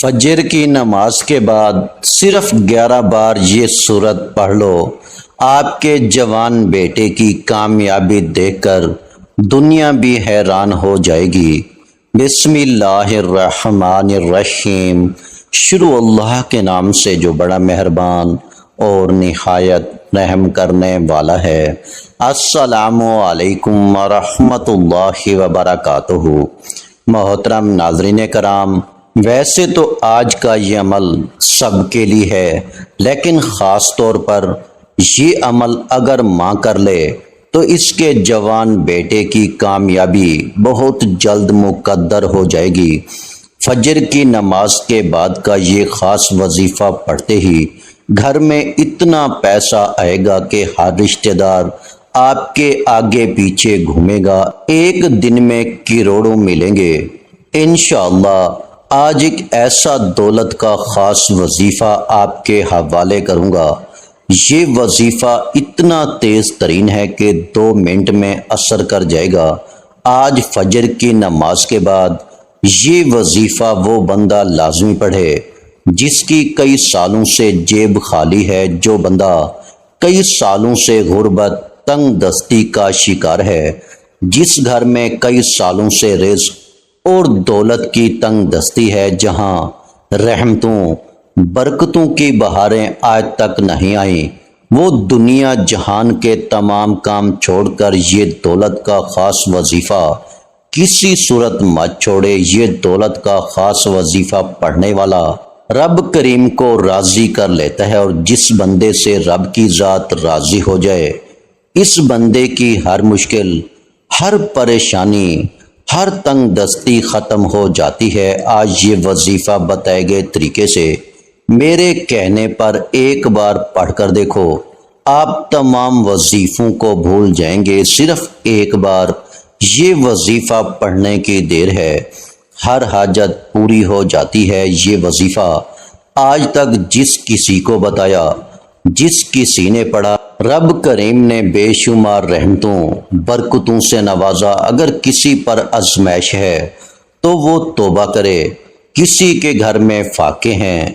فجر کی نماز کے بعد صرف 11 بار یہ سورت پڑھ لو، آپ کے جوان بیٹے کی کامیابی دیکھ کر دنیا بھی حیران ہو جائے گی۔ بسم اللہ الرحمن الرحیم۔ شروع اللہ کے نام سے جو بڑا مہربان اور نہایت رحم کرنے والا ہے۔ السلام علیکم ورحمۃ اللہ وبرکاتہ۔ محترم ناظرین کرام، ویسے تو آج کا یہ عمل سب کے لیے ہے، لیکن خاص طور پر یہ عمل اگر ماں کر لے تو اس کے جوان بیٹے کی کامیابی بہت جلد مقدر ہو جائے گی۔ فجر کی نماز کے بعد کا یہ خاص وظیفہ پڑھتے ہی گھر میں اتنا پیسہ آئے گا کہ ہر رشتہ دار آپ کے آگے پیچھے گھومے گا، ایک دن میں کروڑوں ملیں گے انشاءاللہ۔ آج ایک ایسا دولت کا خاص وظیفہ آپ کے حوالے کروں گا۔ یہ وظیفہ اتنا تیز ترین ہے کہ 2 منٹ میں اثر کر جائے گا۔ آج فجر کی نماز کے بعد یہ وظیفہ وہ بندہ لازمی پڑھے جس کی کئی سالوں سے جیب خالی ہے، جو بندہ کئی سالوں سے غربت تنگ دستی کا شکار ہے، جس گھر میں کئی سالوں سے رزق اور دولت کی تنگ دستی ہے، جہاں رحمتوں برکتوں کی بہاریں آج تک نہیں آئیں، وہ دنیا جہان کے تمام کام چھوڑ کر یہ دولت کا خاص وظیفہ کسی صورت مت چھوڑے۔ یہ دولت کا خاص وظیفہ پڑھنے والا رب کریم کو راضی کر لیتا ہے، اور جس بندے سے رب کی ذات راضی ہو جائے، اس بندے کی ہر مشکل، ہر پریشانی، ہر تنگ دستی ختم ہو جاتی ہے۔ آج یہ وظیفہ بتائے گئے طریقے سے میرے کہنے پر ایک بار پڑھ کر دیکھو، آپ تمام وظیفوں کو بھول جائیں گے۔ صرف ایک بار یہ وظیفہ پڑھنے کی دیر ہے، ہر حاجت پوری ہو جاتی ہے۔ یہ وظیفہ آج تک جس کسی کو بتایا، جس کسی نے پڑھا، رب کریم نے بے شمار رحمتوں برکتوں سے نوازا۔ اگر کسی پر آزمائش ہے تو وہ توبہ کرے، کسی کے گھر میں فاقے ہیں،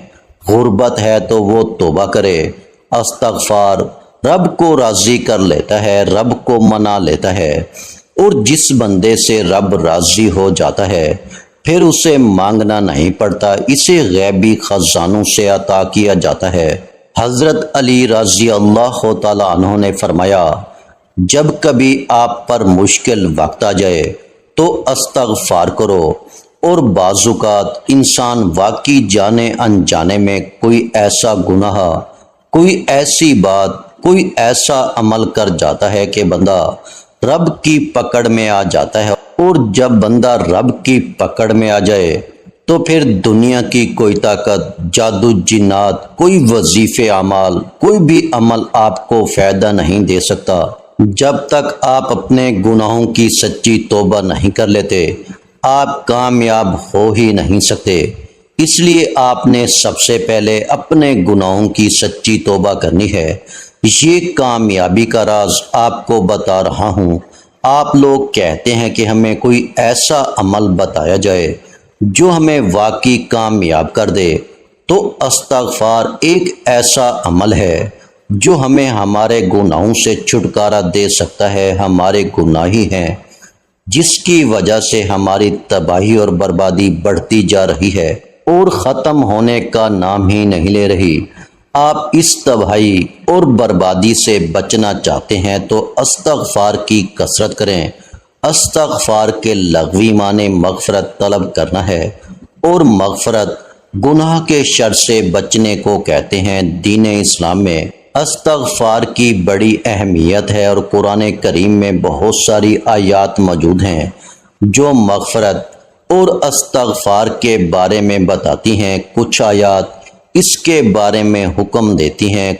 غربت ہے تو وہ توبہ کرے، استغفار، رب کو راضی کر لیتا ہے، رب کو منا لیتا ہے، اور جس بندے سے رب راضی ہو جاتا ہے پھر اسے مانگنا نہیں پڑتا، اسے غیبی خزانوں سے عطا کیا جاتا ہے۔ حضرت علی رضی اللہ تعالیٰ عنہ نے فرمایا، جب کبھی آپ پر مشکل وقت آ جائے تو استغفار کرو، اور بعض اوقات انسان واقعی جانے انجانے میں کوئی ایسا گناہ، کوئی ایسی بات، کوئی ایسا عمل کر جاتا ہے کہ بندہ رب کی پکڑ میں آ جاتا ہے، اور جب بندہ رب کی پکڑ میں آ جائے تو پھر دنیا کی کوئی طاقت، جادو جنات، کوئی وظیفے اعمال، کوئی بھی عمل آپ کو فائدہ نہیں دے سکتا۔ جب تک آپ اپنے گناہوں کی سچی توبہ نہیں کر لیتے، آپ کامیاب ہو ہی نہیں سکتے۔ اس لیے آپ نے سب سے پہلے اپنے گناہوں کی سچی توبہ کرنی ہے۔ یہ کامیابی کا راز آپ کو بتا رہا ہوں۔ آپ لوگ کہتے ہیں کہ ہمیں کوئی ایسا عمل بتایا جائے جو ہمیں واقعی کامیاب کر دے، تو استغفار ایک ایسا عمل ہے جو ہمیں ہمارے گناہوں سے چھٹکارا دے سکتا ہے۔ ہمارے گناہ ہی ہیں جس کی وجہ سے ہماری تباہی اور بربادی بڑھتی جا رہی ہے اور ختم ہونے کا نام ہی نہیں لے رہی۔ آپ اس تباہی اور بربادی سے بچنا چاہتے ہیں تو استغفار کی کثرت کریں۔ استغفار کے لغوی معنی مغفرت طلب کرنا ہے، اور مغفرت گناہ کے شر سے بچنے کو کہتے ہیں۔ دین اسلام میں استغفار کی بڑی اہمیت ہے، اور قرآن کریم میں بہت ساری آیات موجود ہیں جو مغفرت اور استغفار کے بارے میں بتاتی ہیں۔ کچھ آیات اس کے بارے میں حکم دیتی ہیں،